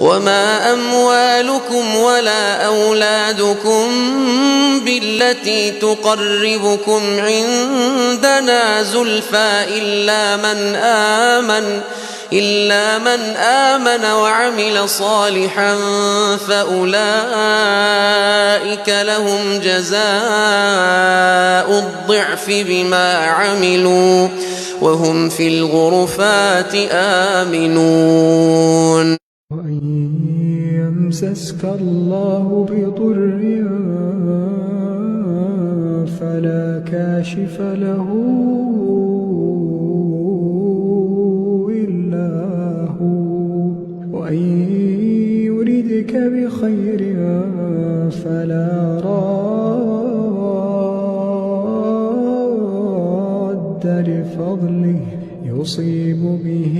وما أموالكم ولا أولادكم بالتي تقربكم عندنا زلفى إلا من آمن وعمل صالحا فأولئك لهم جزاء الضعف بما عملوا وهم في الغرفات آمنون. وإن يمسسك الله بضر فلا كاشف له إلا هو، وإن يردك بخير فلا راد لفضله يصيب به